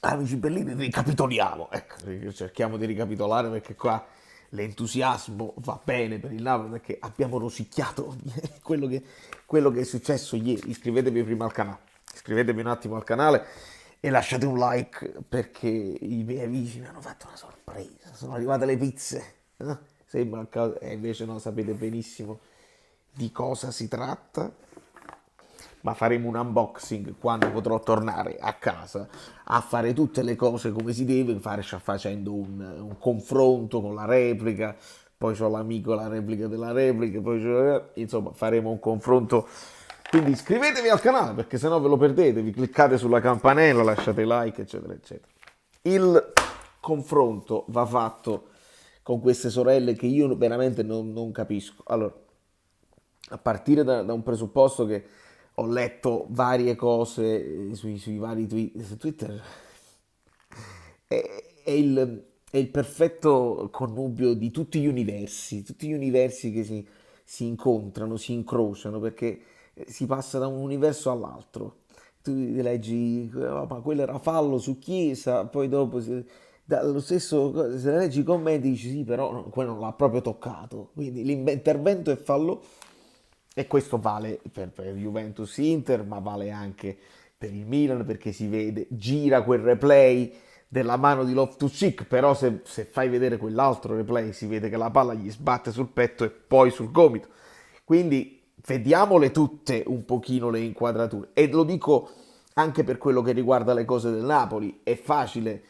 amici bellini, ricapitoliamo. Ecco, cerchiamo di ricapitolare perché qua l'entusiasmo va bene per il Napoli perché abbiamo rosicchiato quello che è successo ieri. Iscrivetevi prima al canale, iscrivetevi un attimo al canale e lasciate un like perché i miei amici mi hanno fatto una sorpresa. Sono arrivate le pizze. Sembra un caso, e invece no, sapete benissimo di cosa si tratta, ma faremo un unboxing quando potrò tornare a casa a fare tutte le cose come si deve, facendo un confronto con la replica, poi c'ho l'amico la replica della replica, insomma faremo un confronto. Quindi iscrivetevi al canale perché sennò ve lo perdete, vi cliccate sulla campanella, lasciate like, eccetera, eccetera. Il confronto va fatto con queste sorelle che io veramente non capisco. Allora, a partire da un presupposto che ho letto varie cose sui vari tweet su Twitter, è il perfetto connubio di tutti gli universi che si incontrano, si incrociano, perché si passa da un universo all'altro. Tu leggi, "Oh, ma quello era fallo su Chiesa, poi dopo lo stesso, se leggi i commenti dici sì, però quello non l'ha proprio toccato, quindi l'intervento è fallo e questo vale per Juventus Inter, ma vale anche per il Milan perché si vede, gira quel replay della mano di Loftus-Cheek, però se fai vedere quell'altro replay si vede che la palla gli sbatte sul petto e poi sul gomito. Quindi vediamole tutte un pochino le inquadrature e lo dico anche per quello che riguarda le cose del Napoli. È facile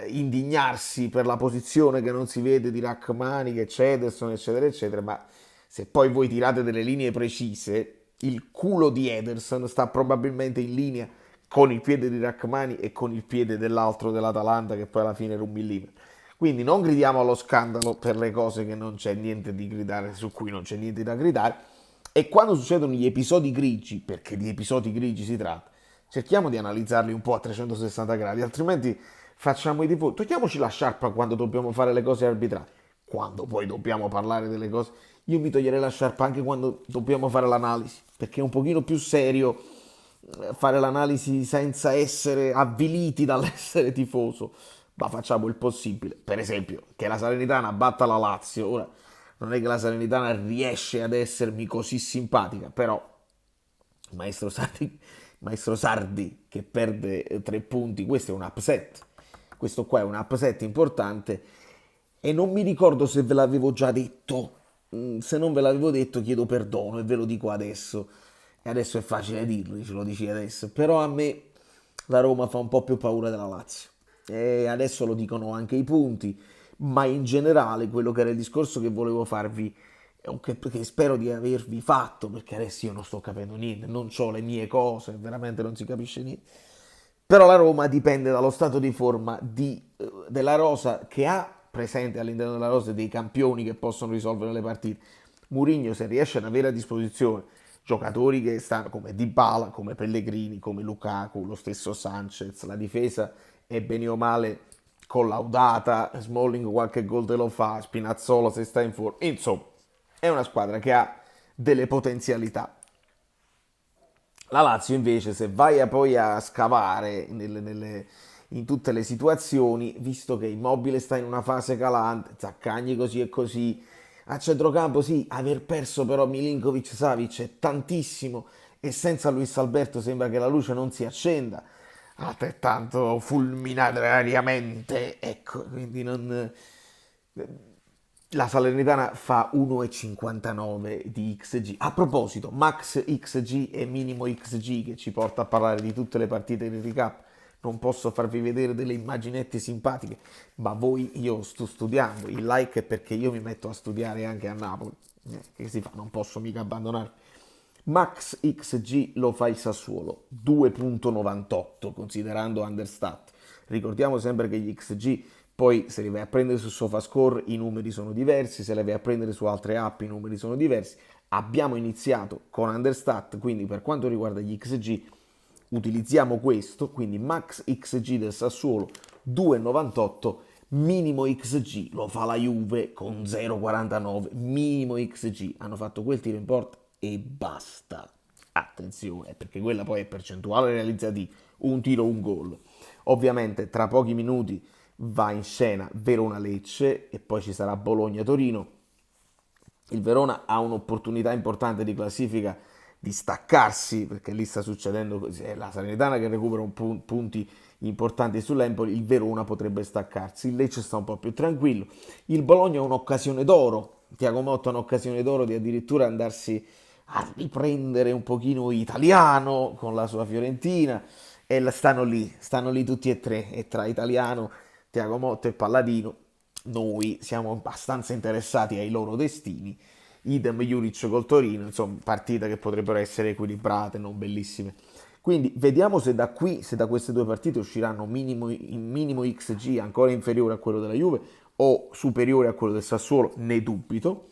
indignarsi per la posizione che non si vede di Rachmani, che c'è Ederson, eccetera, eccetera, ma se poi voi tirate delle linee precise, il culo di Ederson sta probabilmente in linea con il piede di Rachmani e con il piede dell'altro dell'Atalanta che poi alla fine era un millimetro. Quindi non gridiamo allo scandalo per le cose che non c'è niente di gridare, su cui non c'è niente da gridare. E quando succedono gli episodi grigi, perché di episodi grigi si tratta, cerchiamo di analizzarli un po' a 360 gradi, altrimenti facciamo i tifosi. Togliamoci la sciarpa quando dobbiamo fare le cose arbitrali, quando poi dobbiamo parlare delle cose. Io mi toglierei la sciarpa anche quando dobbiamo fare l'analisi, perché è un pochino più serio fare l'analisi senza essere avviliti dall'essere tifoso, ma facciamo il possibile. Per esempio, che la Salernitana batta la Lazio. Ora, non è che la Salernitana riesce ad essermi così simpatica, però Maestro Sardi che perde 3 punti, questo è un upset. Questo qua è un upset importante e non mi ricordo se ve l'avevo già detto. Se non ve l'avevo detto chiedo perdono e ve lo dico adesso. E adesso è facile dirlo, ce lo dici adesso. Però a me la Roma fa un po' più paura della Lazio. E adesso lo dicono anche i punti, ma in generale quello che era il discorso che volevo farvi, o che spero di avervi fatto, perché adesso io non sto capendo niente, non ho le mie cose, veramente non si capisce niente. Però la Roma dipende dallo stato di forma della rosa che ha presente all'interno della rosa dei campioni che possono risolvere le partite. Mourinho, se riesce ad avere a disposizione giocatori che stanno come Dybala, come Pellegrini, come Lukaku, lo stesso Sanchez, la difesa è bene o male collaudata, Smalling qualche gol te lo fa, Spinazzola se sta in forma, insomma è una squadra che ha delle potenzialità. La Lazio invece, se vai poi a scavare in tutte le situazioni, visto che Immobile sta in una fase calante, Zaccagni così e così, a centrocampo sì, aver perso però Milinkovic-Savic è tantissimo e senza Luis Alberto sembra che la luce non si accenda altrettanto fulminariamente, ecco, quindi non. La Salernitana fa 1,59 di XG. A proposito, max XG e minimo XG che ci porta a parlare di tutte le partite di recap. Non posso farvi vedere delle immaginette simpatiche, ma io sto studiando. Il like è perché io mi metto a studiare anche a Napoli. Che si fa? Non posso mica abbandonare. Max XG lo fa il Sassuolo, 2,98 considerando understat. Ricordiamo sempre che gli XG poi se li vai a prendere su SofaScore i numeri sono diversi, se li vai a prendere su altre app i numeri sono diversi. Abbiamo iniziato con understat, quindi per quanto riguarda gli XG utilizziamo questo, quindi max XG del Sassuolo 2,98, minimo XG lo fa la Juve con 0,49, minimo XG, hanno fatto quel tiro in porta e basta. Attenzione, perché quella poi è percentuale realizzati, un tiro, un gol. Ovviamente tra pochi minuti va in scena Verona-Lecce e poi ci sarà Bologna-Torino. Il Verona ha un'opportunità importante di classifica di staccarsi, perché lì sta succedendo così, è la Salernitana che recupera punti importanti sull'Empoli, il Verona potrebbe staccarsi, il Lecce sta un po' più tranquillo, il Bologna ha un'occasione d'oro, Tiago Motta ha un'occasione d'oro di addirittura andarsi a riprendere un pochino italiano con la sua Fiorentina e stanno lì tutti e tre, e tra Italiano, Tiago Motta e Palladino noi siamo abbastanza interessati ai loro destini. Idem Juric col Torino, insomma, partite che potrebbero essere equilibrate, non bellissime. Quindi vediamo se da qui, se da queste due partite usciranno minimo XG ancora inferiore a quello della Juve o superiore a quello del Sassuolo, ne dubito.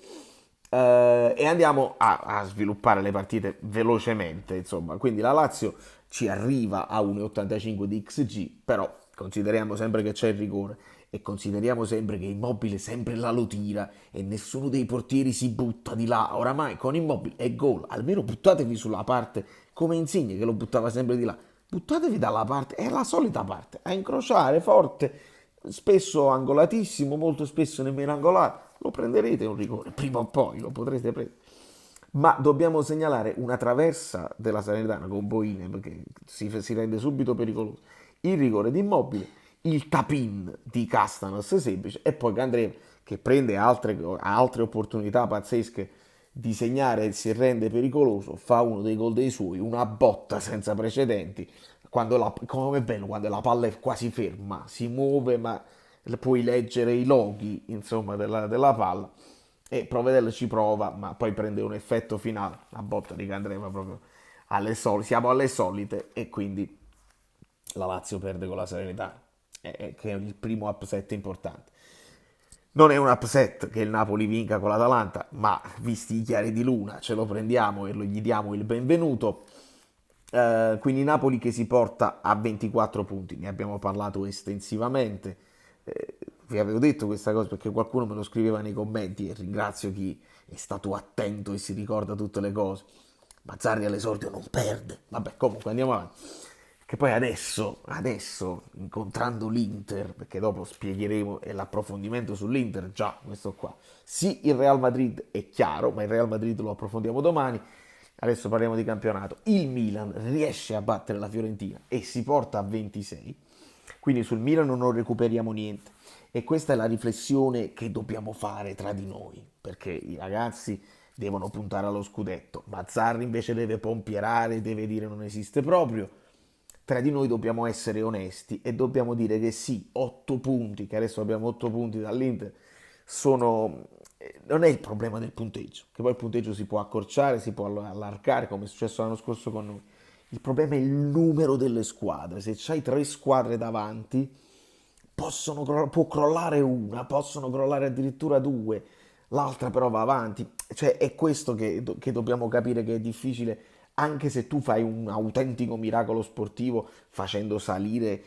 E andiamo a sviluppare le partite velocemente, insomma. Quindi la Lazio ci arriva a 1,85 di XG, però consideriamo sempre che c'è il rigore e consideriamo sempre che Immobile sempre là lo tira e nessuno dei portieri si butta di là. Oramai con Immobile è gol, almeno buttatevi sulla parte come Insigne che lo buttava sempre di là. Buttatevi dalla parte, è la solita parte, a incrociare forte, spesso angolatissimo, molto spesso nemmeno angolato. Lo prenderete un rigore, prima o poi lo potrete prendere. Ma dobbiamo segnalare una traversa della Salernitana con Boine perché si rende subito pericoloso. Il rigore di Immobile, il tap-in di Castanos semplice e poi Candreva che prende altre opportunità pazzesche di segnare e si rende pericoloso, fa uno dei gol dei suoi, una botta senza precedenti, come è bello quando la palla è quasi ferma, si muove ma puoi leggere i loghi insomma della palla e Provedel ci prova ma poi prende un effetto finale, la botta di Candreva proprio siamo alle solite e quindi la Lazio perde con la Serenità, che è il primo upset importante. Non è un upset che il Napoli vinca con l'Atalanta, ma visti i chiari di luna ce lo prendiamo e gli diamo il benvenuto. Quindi Napoli che si porta a 24 punti, ne abbiamo parlato estensivamente. Vi avevo detto questa cosa perché qualcuno me lo scriveva nei commenti e ringrazio chi è stato attento e si ricorda tutte le cose. Mazzarri all'esordio non perde. Vabbè, comunque andiamo avanti. Che poi adesso, incontrando l'Inter, perché dopo spiegheremo l'approfondimento sull'Inter, già questo qua. Sì, il Real Madrid è chiaro, ma il Real Madrid lo approfondiamo domani. Adesso parliamo di campionato. Il Milan riesce a battere la Fiorentina e si porta a 26. Quindi sul Milan non recuperiamo niente. E questa è la riflessione che dobbiamo fare tra di noi, perché i ragazzi devono puntare allo scudetto. Mazzarri invece deve pompierare, deve dire non esiste proprio. Tra di noi dobbiamo essere onesti e dobbiamo dire che sì, 8 punti, che adesso abbiamo 8 punti dall'Inter, non è il problema del punteggio, che poi il punteggio si può accorciare, si può allargare, come è successo l'anno scorso con noi. Il problema è il numero delle squadre. Se c'hai 3 squadre davanti, può crollare una, possono crollare addirittura due, l'altra però va avanti. Cioè è questo che dobbiamo capire che è difficile, anche se tu fai un autentico miracolo sportivo facendo salire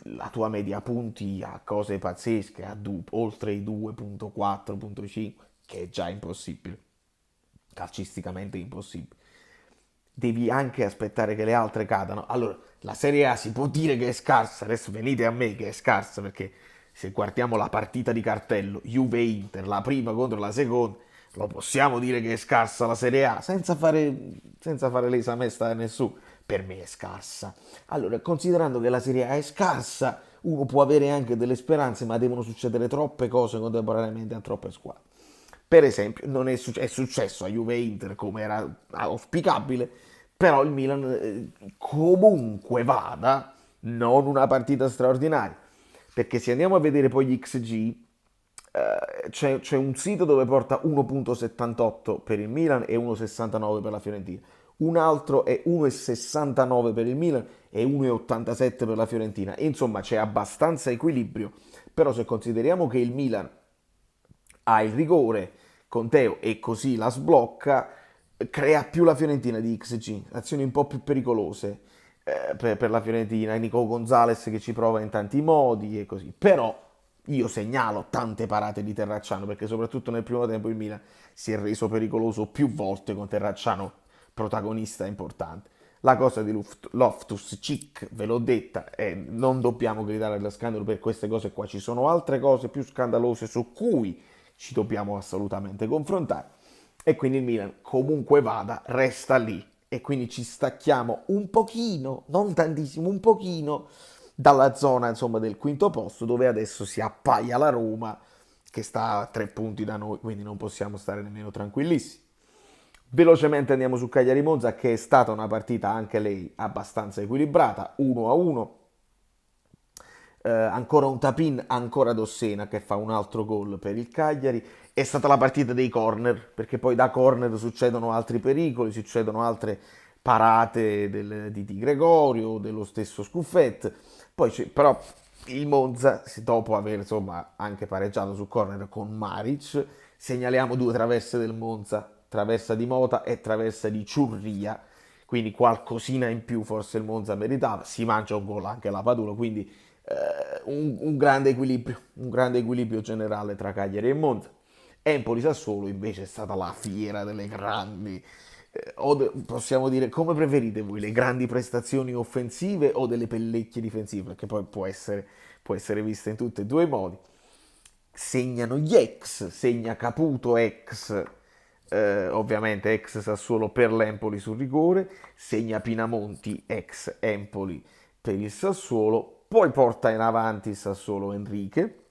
la tua media punti a cose pazzesche, oltre i 2.4, 2.5, che è già impossibile, calcisticamente impossibile. Devi anche aspettare che le altre cadano. Allora, la Serie A si può dire che è scarsa, adesso venite a me che è scarsa perché se guardiamo la partita di cartello Juve-Inter, la prima contro la seconda, lo possiamo dire che è scarsa la Serie A senza fare l'esame a nessuno. Per me è scarsa. Allora, considerando che la Serie A è scarsa, uno può avere anche delle speranze, ma devono succedere troppe cose contemporaneamente a troppe squadre. Per esempio, non è successo a Juve e Inter come era auspicabile, però il Milan comunque vada, non una partita straordinaria, perché se andiamo a vedere poi gli XG, c'è un sito dove porta 1.78 per il Milan e 1.69 per la Fiorentina, un altro è 1.69 per il Milan e 1.87 per la Fiorentina. Insomma, c'è abbastanza equilibrio, però se consideriamo che il Milan ha il rigore con Teo e così la sblocca, crea più la Fiorentina di XG, azioni un po' più pericolose per la Fiorentina, Nico Gonzalez che ci prova in tanti modi e così. Però io segnalo tante parate di Terracciano perché soprattutto nel primo tempo il Milan si è reso pericoloso più volte con Terracciano protagonista importante. La cosa di Loftus-Cheek, ve l'ho detta, non dobbiamo gridare allo scandalo per queste cose qua, ci sono altre cose più scandalose su cui ci dobbiamo assolutamente confrontare. E quindi il Milan, comunque vada, resta lì. E quindi ci stacchiamo un pochino, non tantissimo, un pochino dalla zona insomma del quinto posto dove adesso si appaia la Roma che sta a 3 punti da noi, quindi non possiamo stare nemmeno tranquillissimi. Velocemente andiamo su Cagliari-Monza che è stata una partita anche lei abbastanza equilibrata, 1-1. Ancora un tap-in, ancora Dossena che fa un altro gol per il Cagliari. È stata la partita dei corner, perché poi da corner succedono altri pericoli, succedono altre parate di Gregorio, dello stesso Scuffet. Poi però il Monza, dopo aver insomma anche pareggiato su corner con Maric, segnaliamo due traverse del Monza, traversa di Mota e traversa di Ciurria, quindi qualcosina in più forse il Monza meritava, si mangia un gol anche la Padula, quindi un grande equilibrio generale tra Cagliari e Monza. Empoli-Sassuolo invece è stata la fiera delle grandi, possiamo dire, come preferite voi, le grandi prestazioni offensive o delle pellecchie difensive, perché poi può essere vista in tutti e due i modi. Segnano gli ex, segna Caputo ex, ovviamente ex Sassuolo per l'Empoli sul rigore, segna Pinamonti ex Empoli per il Sassuolo, poi porta in avanti il Sassuolo Enrique,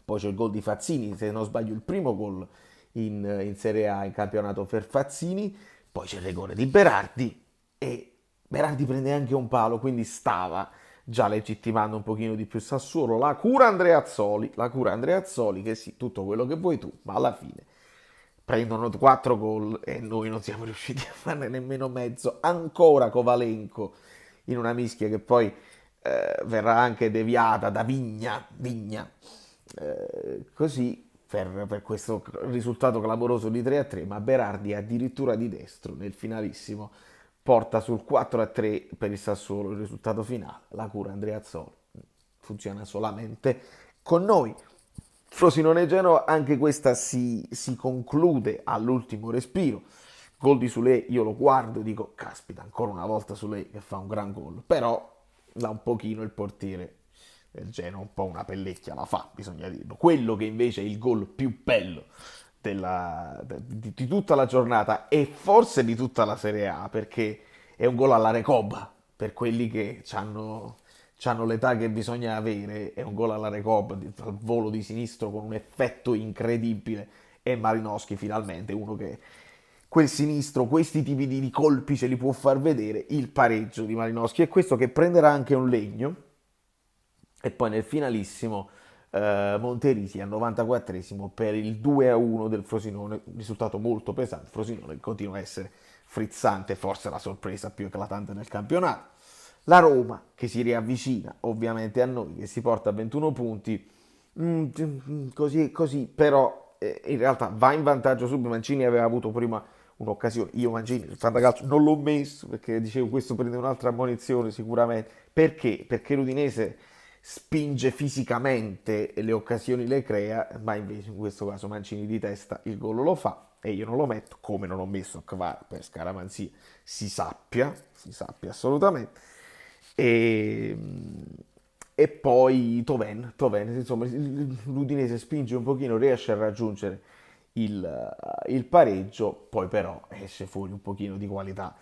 poi c'è il gol di Fazzini, se non sbaglio il primo gol in Serie A in campionato per Fazzini, poi c'è il rigore di Berardi e Berardi prende anche un palo, quindi stava già legittimando un pochino di più Sassuolo, la cura Andreazzoli che sì, tutto quello che vuoi tu, ma alla fine prendono 4 gol e noi non siamo riusciti a farne nemmeno mezzo, ancora Kovalenko in una mischia che poi verrà anche deviata da Vigna, così per questo risultato clamoroso di 3-3, ma Berardi addirittura di destro nel finalissimo porta sul 4-3 per il Sassuolo il risultato finale. La cura Andreazzoli funziona solamente con noi. Frosinone-Genova, anche questa si conclude all'ultimo respiro. Gol di Sule, io lo guardo e dico, caspita, ancora una volta Sule che fa un gran gol. Però là un pochino il portiere del Genoa, un po' una pellecchia la fa, bisogna dirlo. Quello che invece è il gol più bello di tutta la giornata e forse di tutta la Serie A, perché è un gol alla Recoba, per quelli che hanno l'età che bisogna avere, è un gol alla Recoba, al volo di sinistro con un effetto incredibile, e Malinowski finalmente, uno che quel sinistro, questi tipi di colpi ce li può far vedere, il pareggio di Malinowski è questo che prenderà anche un legno, e poi nel finalissimo Monterisi al 94esimo per il 2-1 del Frosinone, risultato molto pesante. Il Frosinone continua a essere frizzante, forse la sorpresa più eclatante del campionato. La Roma che si riavvicina ovviamente a noi, che si porta a 21 punti, così, però in realtà va in vantaggio subito. Mancini aveva avuto prima un'occasione, io Mancini il fantacalcio non l'ho messo perché dicevo questo prende un'altra ammonizione sicuramente, perché l'Udinese spinge fisicamente e le occasioni le crea, ma invece in questo caso Mancini di testa il gol lo fa e io non lo metto, come non ho messo Kvar per scaramanzia, si sappia assolutamente. E, e poi Toven, insomma, l'Udinese spinge un pochino, riesce a raggiungere il pareggio, poi però esce fuori un pochino di qualità.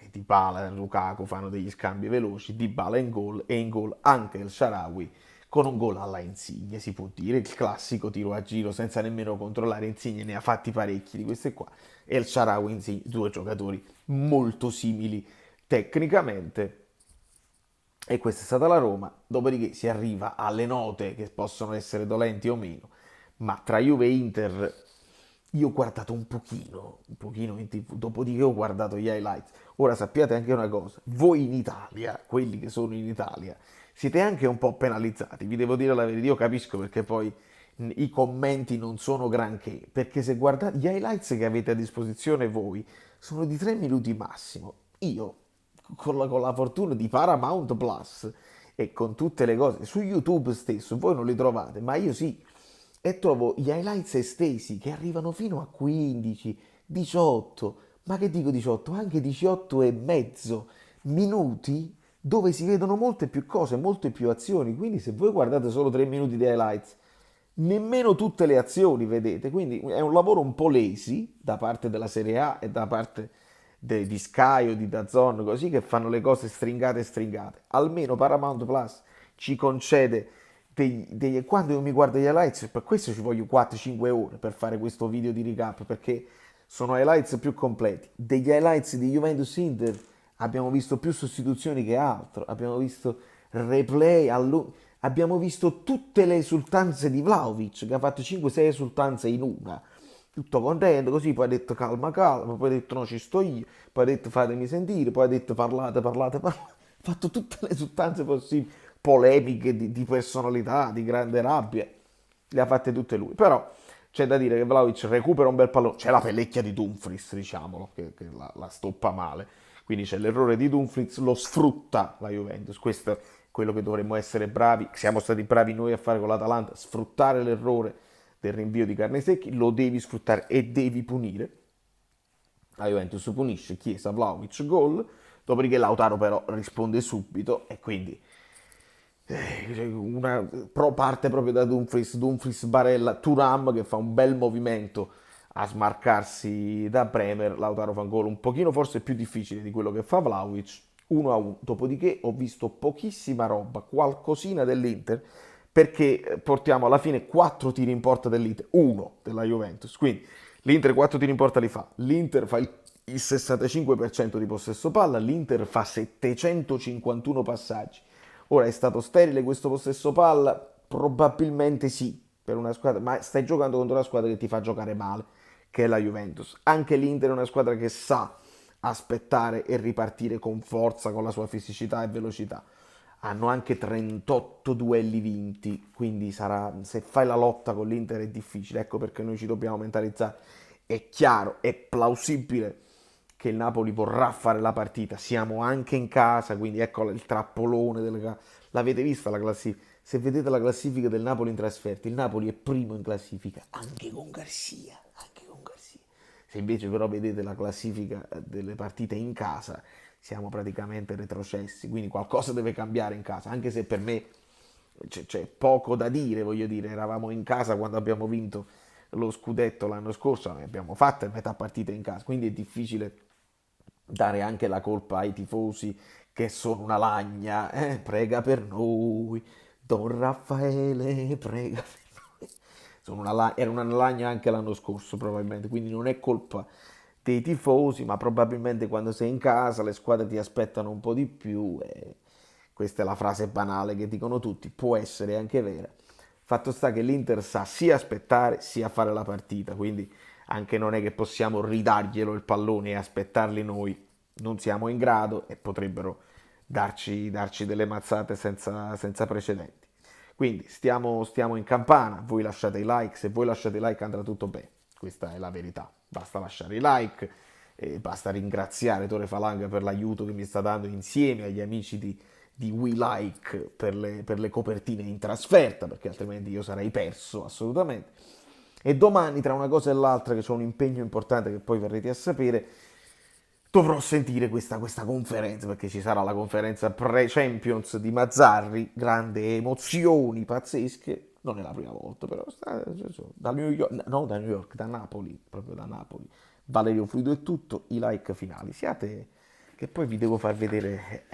Dybala e Lukaku fanno degli scambi veloci, Dybala in gol e in gol anche il Shaarawy con un gol alla Insigne, si può dire, il classico tiro a giro senza nemmeno controllare. Insigne ne ha fatti parecchi di queste qua, e il Shaarawy Insigne, due giocatori molto simili tecnicamente. E questa è stata la Roma, dopodiché si arriva alle note che possono essere dolenti o meno, ma tra Juve e Inter io ho guardato un pochino in TV, dopodiché ho guardato gli highlights. Ora sappiate anche una cosa, voi in Italia, quelli che sono in Italia, siete anche un po' penalizzati, vi devo dire la verità, io capisco perché poi i commenti non sono granché, perché se guardate gli highlights che avete a disposizione voi sono di 3 minuti massimo. Io con la fortuna di Paramount Plus e con tutte le cose su YouTube stesso, voi non li trovate, ma io sì, e trovo gli highlights estesi che arrivano fino a 15, 18, ma che dico 18, anche 18 e mezzo minuti dove si vedono molte più cose, molte più azioni. Quindi se voi guardate solo 3 minuti di highlights, nemmeno tutte le azioni vedete. Quindi è un lavoro un po' lazy da parte della Serie A e da parte di Sky o di DAZN, così, che fanno le cose stringate e stringate. Almeno Paramount Plus ci concede quando io mi guardo gli highlights, per questo ci voglio 4-5 ore per fare questo video di recap, perché sono highlights più completi. Degli highlights di Juventus Inter abbiamo visto più sostituzioni che altro, abbiamo visto replay, abbiamo visto tutte le esultanze di Vlahovic, che ha fatto 5-6 esultanze in una. Tutto contento, così poi ha detto calma calma, poi ha detto no ci sto io, poi ha detto fatemi sentire, poi ha detto parlate, parlate, parlate. Ha fatto tutte le esultanze possibili, polemiche di personalità, di grande rabbia, le ha fatte tutte lui. Però c'è da dire che Vlahovic recupera un bel pallone, c'è la pellecchia di Dumfries, diciamolo, che la stoppa male. Quindi c'è l'errore di Dumfries, lo sfrutta la Juventus. Questo è quello che dovremmo essere bravi, siamo stati bravi noi a fare con l'Atalanta, sfruttare l'errore del rinvio di Carnesecchi, lo devi sfruttare e devi punire. La Juventus punisce, Chiesa, Vlahovic, gol, dopodiché Lautaro però risponde subito e quindi parte proprio da Dumfries, Barella, Thuram che fa un bel movimento a smarcarsi da Bremer, Lautaro fa un gol un pochino forse più difficile di quello che fa Vlahovic, 1-1. Dopodiché ho visto pochissima roba, qualcosina dell'Inter, perché portiamo alla fine 4 tiri in porta dell'Inter, 1 della Juventus, quindi l'Inter 4 tiri in porta li fa, l'Inter fa il 65% di possesso palla, l'Inter fa 751 passaggi. Ora è stato sterile questo possesso palla? Probabilmente sì, per una squadra, ma stai giocando contro una squadra che ti fa giocare male, che è la Juventus. Anche l'Inter è una squadra che sa aspettare e ripartire con forza, con la sua fisicità e velocità. Hanno anche 38 duelli vinti, quindi sarà, se fai la lotta con l'Inter è difficile, ecco perché noi ci dobbiamo mentalizzare. È chiaro, è plausibile che il Napoli vorrà fare la partita, siamo anche in casa, quindi ecco il trappolone l'avete vista la classifica? Se vedete la classifica del Napoli in trasferta, il Napoli è primo in classifica, anche con Garcia, anche con Garcia. Se invece però vedete la classifica delle partite in casa, siamo praticamente retrocessi, quindi qualcosa deve cambiare in casa, anche se per me c'è poco da dire, voglio dire, eravamo in casa quando abbiamo vinto lo scudetto l'anno scorso, ne abbiamo fatte metà partita in casa, quindi è difficile dare anche la colpa ai tifosi che sono una lagna, prega per noi, Don Raffaele, prega per noi. Era una lagna anche l'anno scorso probabilmente, quindi non è colpa dei tifosi, ma probabilmente quando sei in casa le squadre ti aspettano un po' di più e questa è la frase banale che dicono tutti, può essere anche vera. Fatto sta che l'Inter sa sia aspettare sia fare la partita, quindi anche non è che possiamo ridarglielo il pallone e aspettarli noi, non siamo in grado e potrebbero darci delle mazzate senza precedenti. Quindi stiamo in campana, voi lasciate i like, se voi lasciate i like andrà tutto bene, questa è la verità, basta lasciare i like, basta ringraziare Tore Falanga per l'aiuto che mi sta dando insieme agli amici di We Like per le copertine in trasferta, perché altrimenti io sarei perso assolutamente. E domani, tra una cosa e l'altra, che c'è un impegno importante che poi verrete a sapere, dovrò sentire questa conferenza, perché ci sarà la conferenza pre-Champions di Mazzarri, grandi emozioni pazzesche. Non è la prima volta, però da New York, no, da New York, da Napoli, proprio da Napoli. Valerio Fluido è tutto, i like finali. Siate che poi vi devo far vedere.